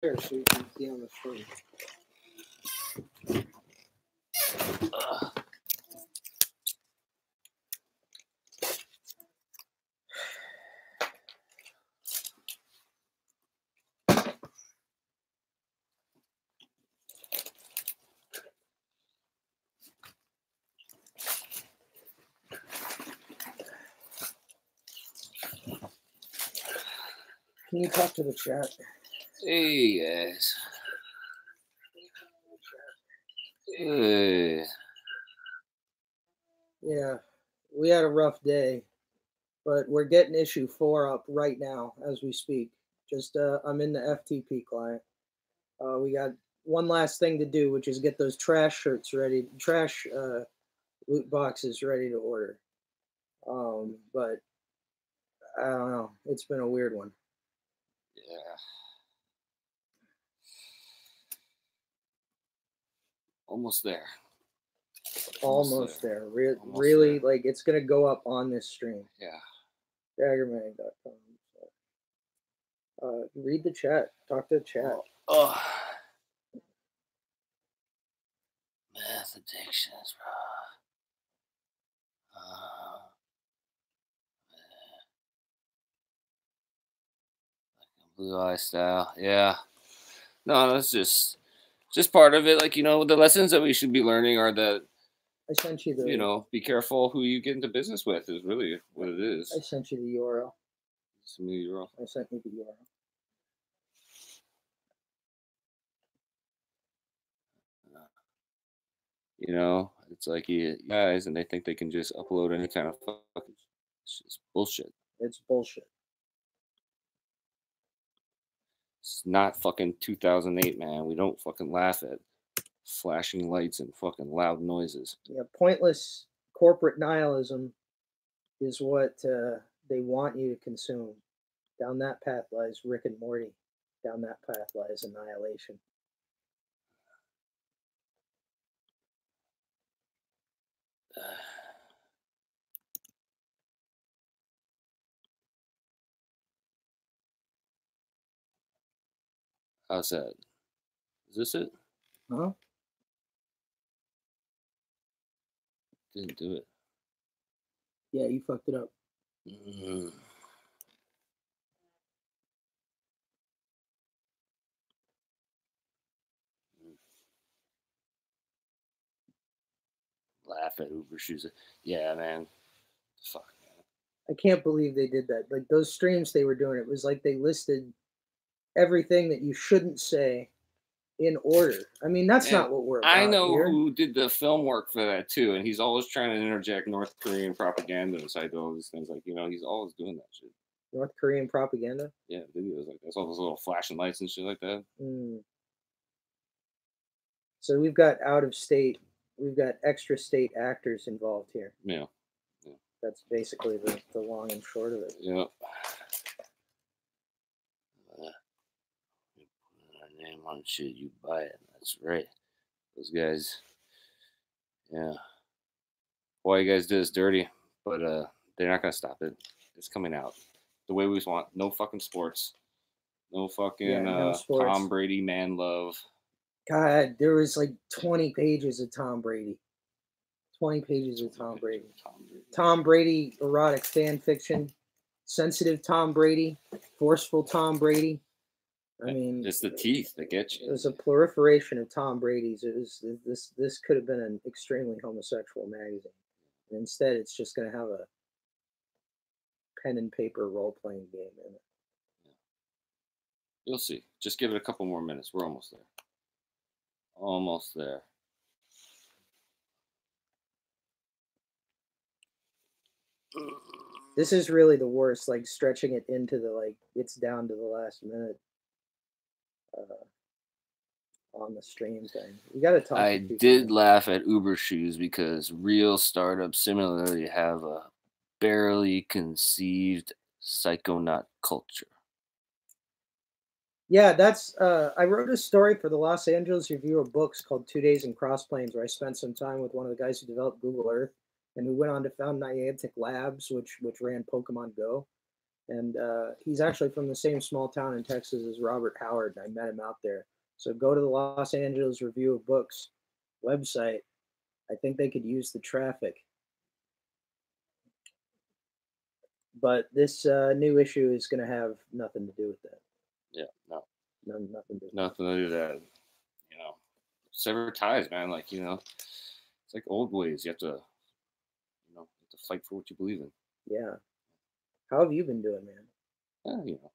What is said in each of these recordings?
Here, so you can see on the screen. Can you talk to the chat? Hey guys. Hey. Yeah, we had a rough day, but we're getting issue 4 up right now as we speak. Just I'm in the FTP client. We got one last thing to do, which is get those trash shirts ready, trash loot boxes ready to order. But I don't know. It's been a weird one. Yeah. Almost there. Almost there. Really, there. Like it's gonna go up on this stream. Yeah. Daggermag.com. Read the chat. Talk to the chat. Oh. Math addictions, bro. Blue eye style. Yeah. No, that's just part of it. Like, you know, the lessons that we should be learning are that, I sent you the, you know, be careful who you get into business with is really what it is. I sent you the URL. Send me the URL. I sent you the URL. You know, it's like you guys, and they think they can just upload any kind of fucking. It's just bullshit. It's bullshit. It's not fucking 2008, man. We don't fucking laugh at flashing lights and fucking loud noises. Yeah, pointless corporate nihilism is what they want you to consume. Down that path lies Rick and Morty. Down that path lies annihilation. How's that? Is this it? Huh? Didn't do it. Yeah, you fucked it up. Laugh at Uber shoes. Yeah, man. Fuck, man. I can't believe they did that. Like those streams they were doing, it was like they listed everything that you shouldn't say in order. I mean, that's not what we're about. I know here. who did the film work for that too, and he's always trying to interject North Korean propaganda inside all these things. Like, you know, he's always doing that shit. North Korean propaganda? Yeah, videos like that's all those little flashing lights and shit like that. So we've got out of state, we've got extra state actors involved here. Yeah. That's basically the long and short of it. Yeah. Name on shit, you buy it. That's right. Those guys. Yeah. Boy, you guys did us dirty, but they're not gonna stop it. It's coming out the way we want. No fucking sports. No fucking no sports. Tom Brady man love. God, there was like 20 pages of Tom Brady. 20 pages of Tom Brady. Tom Brady erotic fan fiction. Sensitive Tom Brady. Forceful Tom Brady. I mean, it's the teeth that get you. It was a proliferation of Tom Brady's. It was this could have been an extremely homosexual magazine. And instead, it's just going to have a pen and paper role-playing game in it. Yeah. You'll see. Just give it a couple more minutes. We're almost there. Almost there. This is really the worst, like stretching it into the, like, it's down to the last minute on the stream thing. You got to talk. I did laugh at Uber shoes because real startups similarly have a barely conceived psychonaut culture. Yeah, that's, I wrote a story for the Los Angeles Review of Books called 2 Days in Cross Plains, where I spent some time with one of the guys who developed Google Earth and who went on to found Niantic Labs, which ran Pokemon Go. And he's actually from the same small town in Texas as Robert Howard, and I met him out there. So go to the Los Angeles Review of Books website. I think they could use the traffic. But this new issue is going to have nothing to do with that. Yeah, nothing to do. Nothing to do with that. You know, sever ties, man. Like, you know, it's like old ways. You have to, you know, fight for what you believe in. Yeah. How have you been doing, man? You know,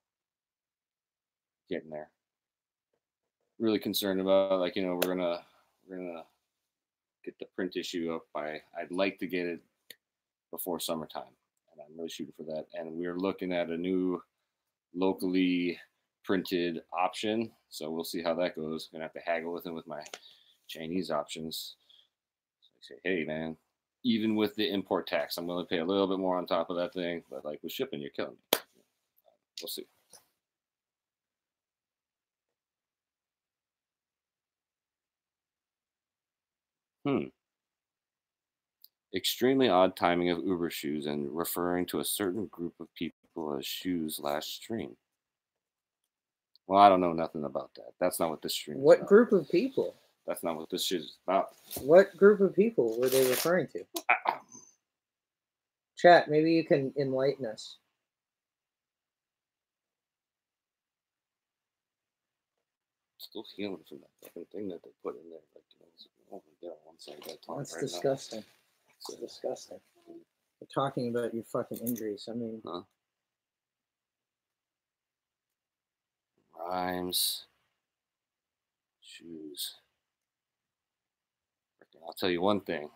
getting there. Really concerned about, like, you know, we're gonna get the print issue up by. I'd like to get it before summertime, and I'm really shooting for that. And we're looking at a new locally printed option, so we'll see how that goes. Gonna have to haggle with him with my Chinese options. So I say, hey man, even with the import tax, I'm willing to pay a little bit more on top of that thing, but like with shipping, you're killing me. We'll see. Extremely odd timing of Uber shoes and referring to a certain group of people as shoes last stream. Well, I don't know nothing about that. That's not what this stream is What about. group of people? That's not what this shit is about. What group of people were they referring to? Chat, maybe you can enlighten us. Still healing from that fucking thing that they put in there. Like, you know, oh my god, one side got talk. That's right disgusting. Now. It's disgusting. We're talking about your fucking injuries. I mean, rhymes, shoes. I'll tell you one thing.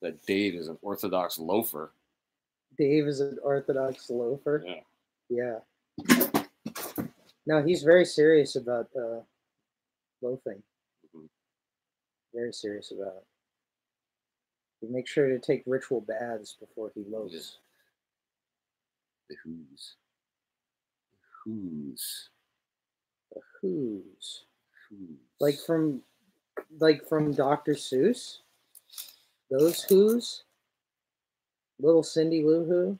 That Dave is an orthodox loafer. Dave is an orthodox loafer? Yeah. Yeah. No, he's very serious about loafing. Mm-hmm. Very serious about it. He makes sure to take ritual baths before he loafs. The Who's. Who's. The Who's. Like from Dr. Seuss? Those Who's? Little Cindy Lou Who?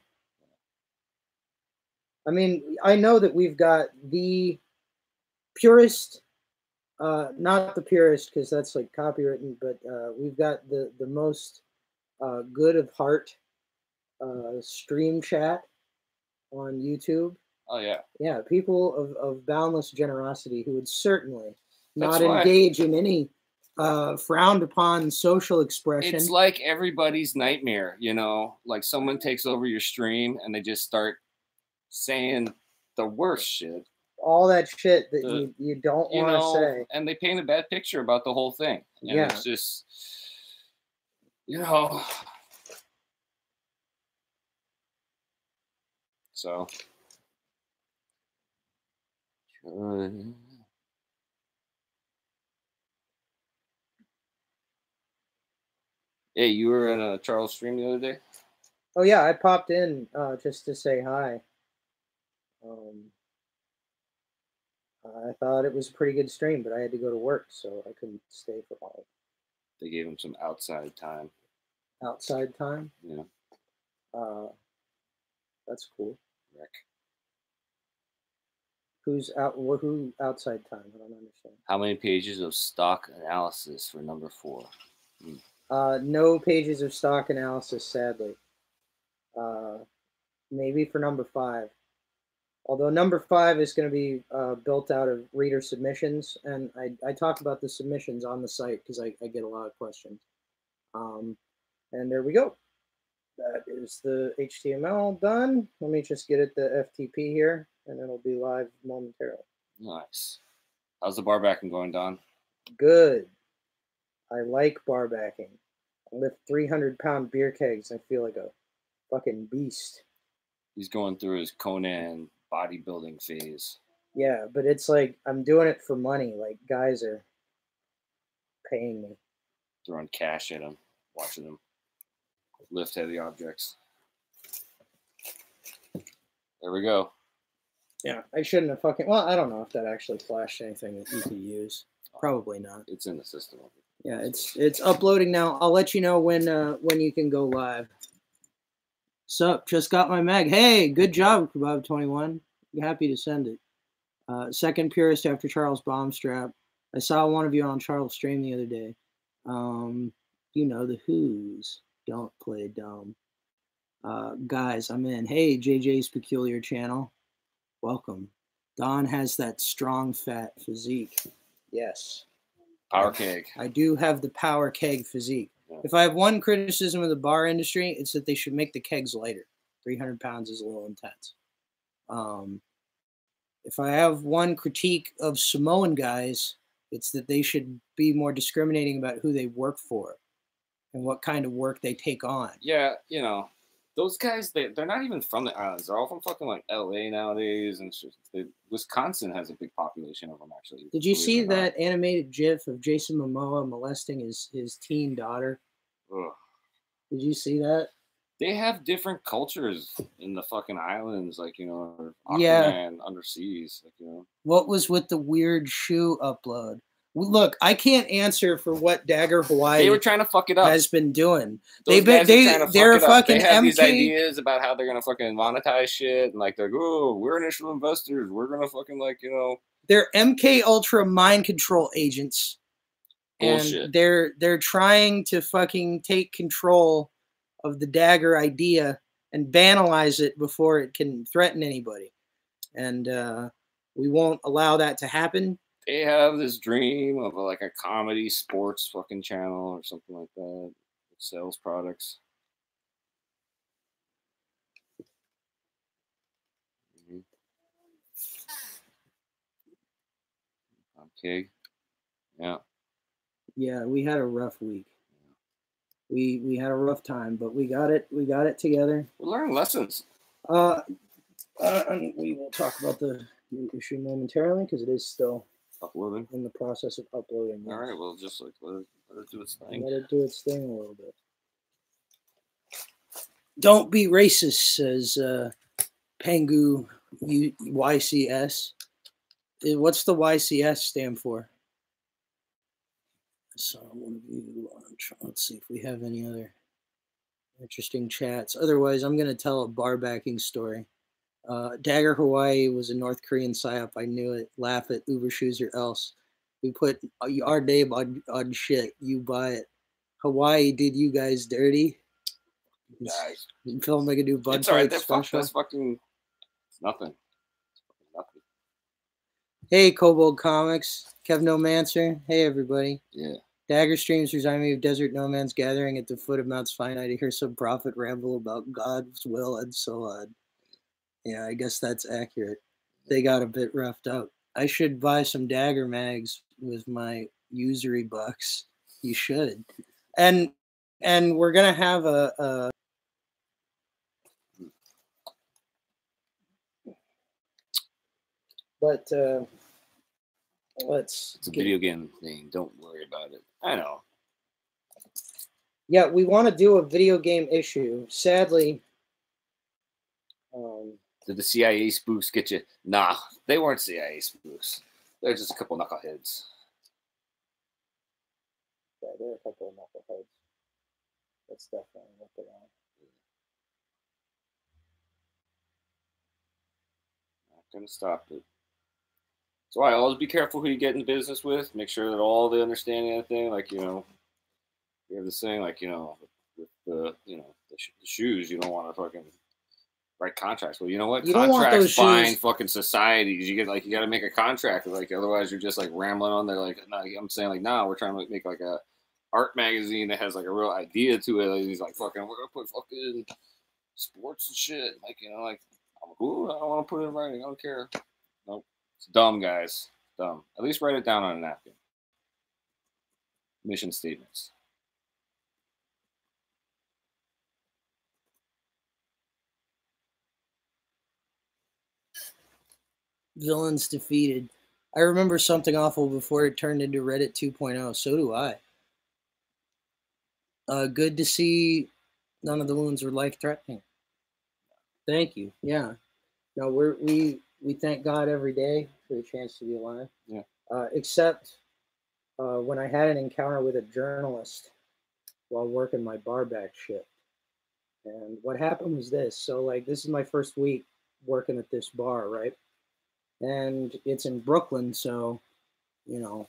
I mean, I know that we've got the purest, not the purest because that's like copywritten, but we've got the most good of heart stream chat on YouTube. Oh, yeah. Yeah, people of boundless generosity who would certainly not engage in any frowned upon social expression. It's like everybody's nightmare, you know, like someone takes over your stream and they just start saying the worst shit. All that shit that you don't want to say. And they paint a bad picture about the whole thing. And it's just, you know. So. Hey, you were in a Charles stream the other day? Oh, yeah, I popped in just to say hi. I thought it was a pretty good stream, but I had to go to work, so I couldn't stay for long. They gave him some outside time. Outside time? Yeah. That's cool. Rick. Who outside time? I don't understand. How many pages of stock analysis for number 4? No pages of stock analysis, sadly. Maybe for number 5. Although number 5 is going to be built out of reader submissions, and I talk about the submissions on the site because I get a lot of questions. And there we go. That is the HTML done. Let me just get it the FTP here, and it'll be live momentarily. Nice. How's the bar backing going, Don? Good. I like bar backing. I lift 300-pound beer kegs. I feel like a fucking beast. He's going through his Conan bodybuilding phase. Yeah, but it's like I'm doing it for money. Like guys are paying me. Throwing cash at him, watching him lift heavy objects. There we go. Yeah, I shouldn't have fucking. Well, I don't know if that actually flashed anything that you could use. Probably not. It's in the system. Yeah, it's uploading now. I'll let you know when you can go live. Sup? Just got my mag. Hey, good job, Kebab21. Happy to send it. Second purist after Charles Bombstrap. I saw one of you on Charles' stream the other day. You know, the Who's. Don't play dumb. Guys, I'm in. Hey, JJ's Peculiar Channel. Welcome. Don has that strong, fat physique. Yes. Power keg. I do have the power keg physique. Yeah. If I have one criticism of the bar industry, it's that they should make the kegs lighter. 300 pounds is a little intense. If I have one critique of Samoan guys, it's that they should be more discriminating about who they work for and what kind of work they take on. Yeah, you know, those guys, they're not even from the islands. They're all from fucking like LA nowadays, and Wisconsin has a big population of them, actually. Did you see that animated GIF of Jason Momoa molesting his teen daughter? Ugh. Did you see that? They have different cultures in the fucking islands, like, you know, or Aquaman, yeah, underseas, like, you know. What was with the weird shoe upload? Look, I can't answer for what Dagger Hawaii they were trying to fuck it up. Has been doing. They're fucking they have these ideas about how they're gonna fucking monetize shit, and like they're like, oh, we're initial investors. We're gonna fucking, like, you know. They're MK Ultra mind control agents. Bullshit. And they're trying to fucking take control of the Dagger idea and banalize it before it can threaten anybody. And we won't allow that to happen. They have this dream of like a comedy sports fucking channel or something like that that sells products. Okay. Yeah. Yeah, we had a rough week. We had a rough time, but we got it together. We learned lessons. And we will talk about the new issue momentarily because it is still uploading, in the process of uploading. All right, well, just like let it do its thing. Let it do its thing a little bit. Don't be racist, says Pangu YCS. What's the YCS stand for? I saw one of you. Let's see if we have any other interesting chats. Otherwise, I'm going to tell a bar backing story. Dagger Hawaii was a North Korean psyop. I knew it. Laugh at Uber shoes or else. We put our name on shit. You buy it. Hawaii did you guys dirty. Guys, film like a new Bud it's all right. Special. That's fucking nothing. Nothing. Hey, Kobold Comics, Kev Nomancer. Hey, everybody. Yeah. Dagger streams remind me of Desert No Man's gathering at the foot of Mount Sinai to hear some prophet ramble about God's will and so on. Yeah, I guess that's accurate. They got a bit roughed up. I should buy some Dagger mags with my usury bucks. You should. And we're gonna have a but it's a video game thing. Don't worry about it. I know. Yeah, we want to do a video game issue. Sadly, did the CIA spooks get you? Nah, they weren't CIA spooks. They're just a couple knuckleheads. Yeah, they're a couple of knuckleheads. That's definitely what they are. Not gonna stop it. So I always be careful who you get in business with. Make sure that all they understand anything. Like, you know, you have this thing, like, you know, with the, you know, the shoes, you don't want to fucking write contracts. Well, you know what? You contracts bind fucking societies. You got to make a contract. Like, otherwise you're just like rambling on there. Like, no, I'm saying like, no, we're trying to make like a art magazine that has like a real idea to it. Like, he's like, fucking, we're gonna put fucking sports and shit. Like, you know, like, I'm like, ooh, I don't want to put it in writing. I don't care. Nope. It's dumb, guys. Dumb. At least write it down on a napkin. Mission statements. Villains defeated. I remember something awful before it turned into Reddit 2.0. So do I. Good to see none of the wounds were life-threatening. Thank you. Yeah. No, we thank God every day for the chance to be alive. Yeah. Except when I had an encounter with a journalist while working my barback shift. And what happened was this. So like this is my first week working at this bar, right? And it's in Brooklyn, so you know,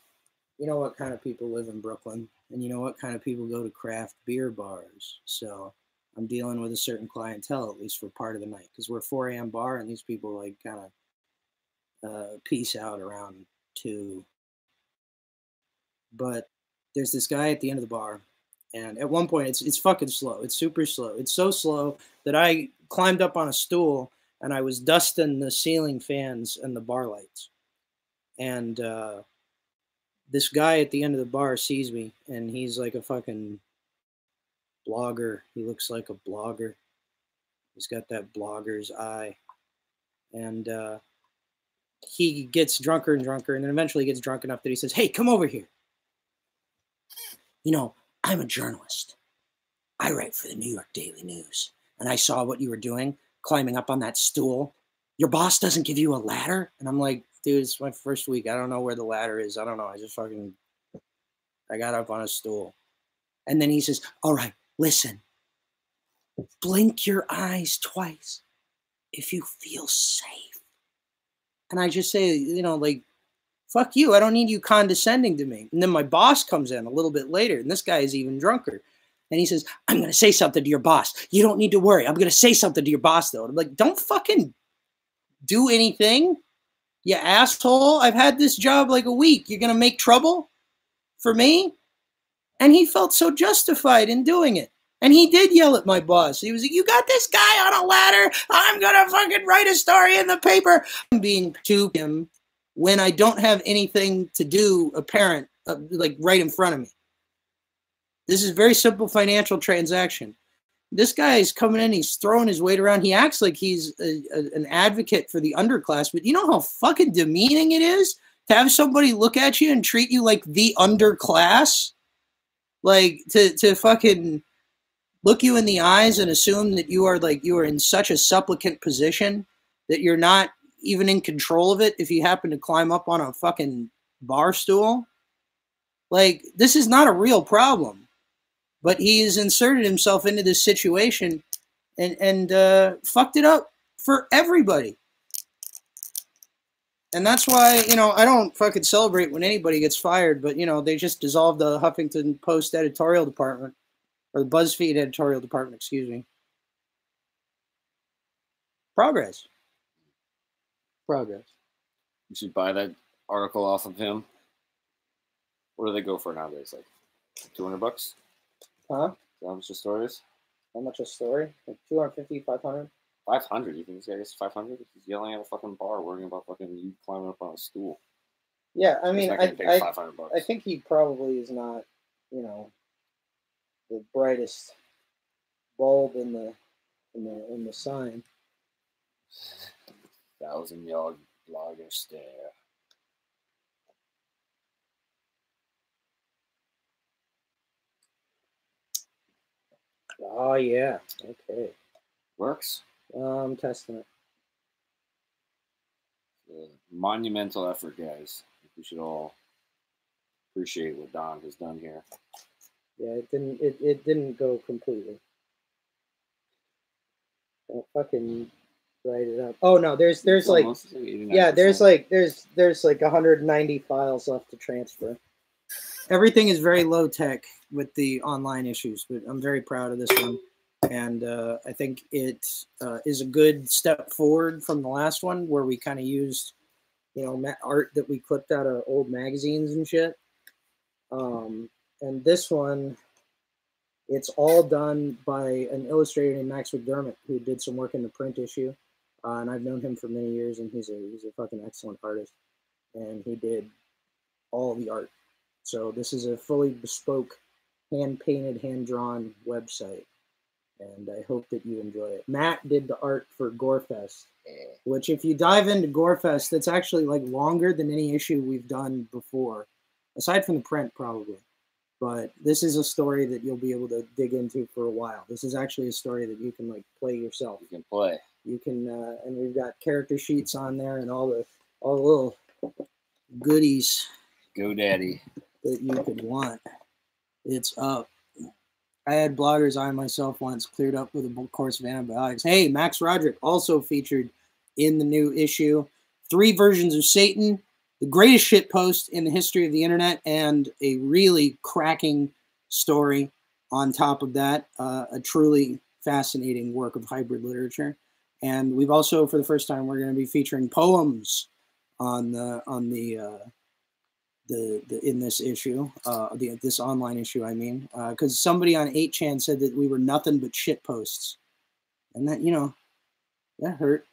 you know what kind of people live in Brooklyn, and you know what kind of people go to craft beer bars. So I'm dealing with a certain clientele, at least for part of the night, because we're a 4 a.m. bar, and these people like kind of peace out around 2. But there's this guy at the end of the bar, and at one point it's fucking slow. It's super slow. It's so slow that I climbed up on a stool and I was dusting the ceiling fans and the bar lights. And this guy at the end of the bar sees me, and he's like a fucking blogger. He looks like a blogger. He's got that blogger's eye, and he gets drunker and drunker, and then eventually gets drunk enough that he says, "Hey, come over here. You know, I'm a journalist. I write for the New York Daily News, and I saw what you were doing, climbing up on that stool. Your boss doesn't give you a ladder?" And I'm like, dude, it's my first week. I don't know where the ladder is. I don't know. I got up on a stool. And then he says, "All right, listen, blink your eyes twice if you feel safe." And I just say, like, fuck you. I don't need you condescending to me. And then my boss comes in a little bit later, and this guy is even drunker. And he says, "I'm going to say something to your boss. You don't need to worry. I'm going to say something to your boss, though." And I'm like, don't fucking do anything, you asshole. I've had this job like a week. You're going to make trouble for me? And he felt so justified in doing it. And he did yell at my boss. He was like, "You got this guy on a ladder. I'm going to fucking write a story in the paper." I'm being to him when I don't have anything to do apparent, like right in front of me. This is a very simple financial transaction. This guy is coming in, he's throwing his weight around. He acts like he's an advocate for the underclass, but you know how fucking demeaning it is to have somebody look at you and treat you like the underclass? Like to fucking look you in the eyes and assume that you are in such a supplicant position that you're not even in control of it if you happen to climb up on a fucking bar stool. Like, this is not a real problem. But he has inserted himself into this situation and fucked it up for everybody. And that's why, I don't fucking celebrate when anybody gets fired, but, they just dissolved the Huffington Post editorial department, or the BuzzFeed editorial department, excuse me. Progress. You should buy that article off of him. What do they go for nowadays? Like $200? Huh? How much the story is? How much a story? Like 250, 500? 500? You think this guy gets 500? He's yelling at a fucking bar, worrying about fucking you climbing up on a stool. Yeah, I mean, I $500. I think he probably is not, the brightest bulb in the sign. 1,000-yard blogger stare. Oh yeah. Okay. Works. I'm testing it. Monumental effort, guys. We should all appreciate what Don has done here. Yeah, it didn't go completely. Don't fucking write it up. Oh no, there's like, yeah, there's like 190 files left to transfer. Everything is very low tech with the online issues, but I'm very proud of this one. And I think it is a good step forward from the last one where we kind of used, art that we clipped out of old magazines and shit. And this one, it's all done by an illustrator named Max McDermott, who did some work in the print issue. And I've known him for many years, and he's a fucking excellent artist. And he did all the art. So this is a fully bespoke, hand-painted, hand-drawn website. And I hope that you enjoy it. Matt did the art for Gorefest, which if you dive into Gorefest, that's actually like longer than any issue we've done before, aside from the print probably. But this is a story that you'll be able to dig into for a while. This is actually a story that you can like play yourself. You can play. You can, and we've got character sheets on there and all the little goodies. GoDaddy. That you could want. It's up. I had bloggers, I myself once cleared up with a course of antibiotics. Hey, Max Roderick also featured in the new issue. 3 versions of Satan, the greatest shit post in the history of the internet, and a really cracking story on top of that. A truly fascinating work of hybrid literature. And we've also, for the first time, we're going to be featuring poems on in this issue, this online issue, I mean, because somebody on 8chan said that we were nothing but shit posts, and that, you know, that hurt.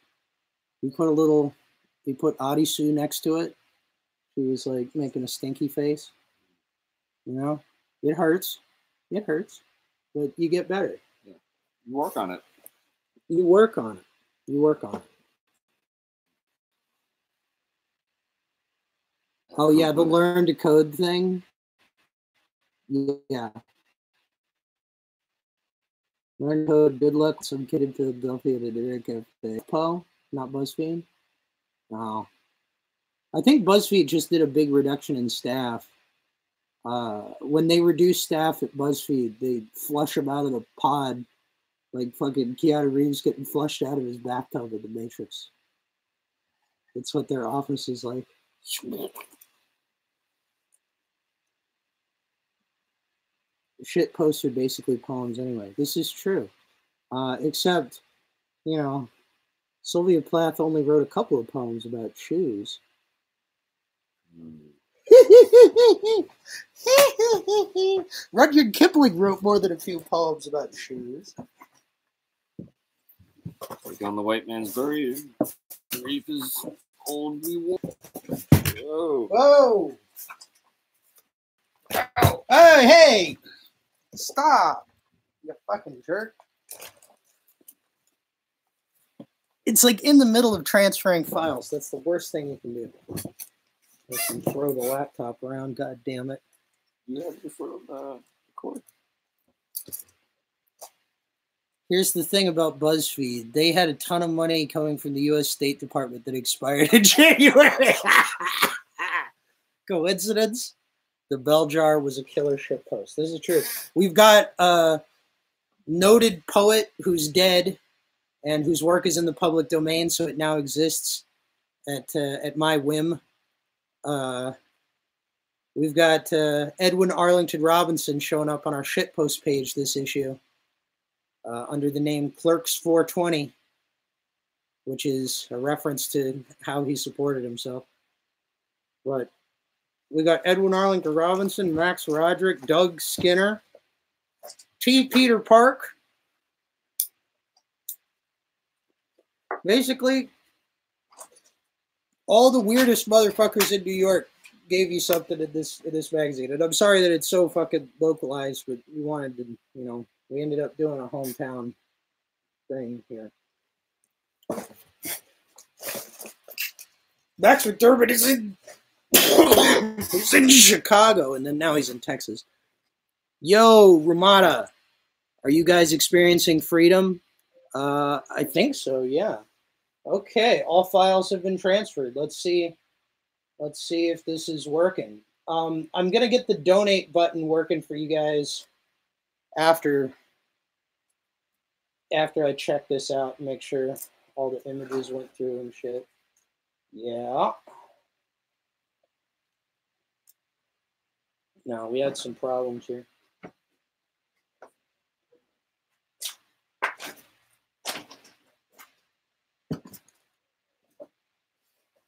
We put Adisu next to it. She was like making a stinky face. You know, it hurts. It hurts, but you get better. Yeah. You work on it. You work on it. You work on it. Oh yeah, the learn to code thing. Yeah. Learn to code. Good luck. Some kid in Philadelphia that did a cafe. Poe, not BuzzFeed. No. I think BuzzFeed just did a big reduction in staff. When they reduce staff at BuzzFeed, they flush them out of the pod like fucking Keanu Reeves getting flushed out of his bathtub in The Matrix. That's what their office is like. Shit posts are basically poems anyway. This is true. Except, you know, Sylvia Plath only wrote a couple of poems about shoes. Rudyard Kipling wrote more than a few poems about shoes. Like on the white man's grave. Reef is old reward. Whoa. Whoa! Ow. Hey! Stop! You fucking jerk. It's like in the middle of transferring files. That's the worst thing you can do. You can throw the laptop around, god damn it. You have your foot on the cord. Here's the thing about BuzzFeed. They had a ton of money coming from the U.S. State Department that expired in January. Coincidence? The bell jar was a killer shit post. This is true. We've got a noted poet who's dead and whose work is in the public domain, so it now exists at my whim. We've got Edwin Arlington Robinson showing up on our shitpost page this issue under the name Clerks 420, which is a reference to how he supported himself. But we got Edwin Arlington Robinson, Max Roderick, Doug Skinner, T. Peter Park. Basically, all the weirdest motherfuckers in New York gave you something in this magazine. And I'm sorry that it's so fucking localized, but we wanted to, you know, we ended up doing a hometown thing here. Max McDermott is in he's in Chicago, and then now he's in Texas. Yo, Ramada, are you guys experiencing freedom? I think so, yeah. Okay, all files have been transferred. Let's see if this is working. I'm gonna get the donate button working for you guys after I check this out and make sure all the images went through and shit. Yeah. No, we had some problems here.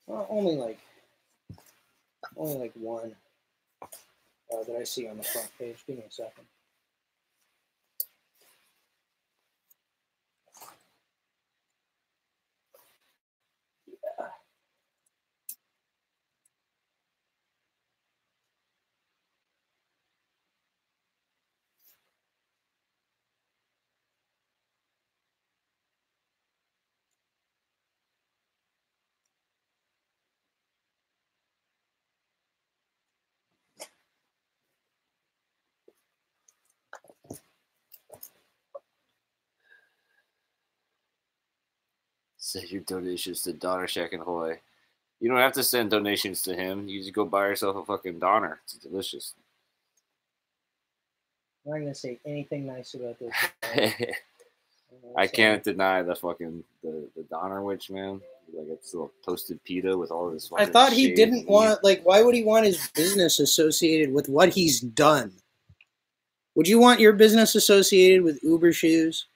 Well, only like one that I see on the front page. Give me a second. Yeah. Send your donations to Donner Shack and Hoy. You don't have to send donations to him. You just go buy yourself a fucking Donner. It's delicious. I'm not gonna say anything nice about this. I can't deny the fucking the Donner Witch, man. Like it's a little toasted pita with all this. I thought he didn't want like. Why would he want his business associated with what he's done? Would you want your business associated with Uber shoes?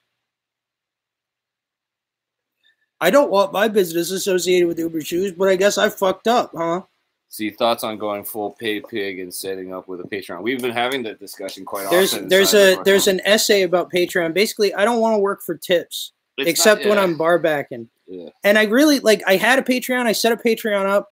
I don't want my business associated with Uber shoes, but I guess I fucked up, huh? See, thoughts on going full pay pig and setting up with a Patreon? We've been having that discussion quite often. There's an essay about Patreon. Basically, I don't want to work for tips except when I'm bar backing. Yeah. And I really like. I had a Patreon. I set a Patreon up.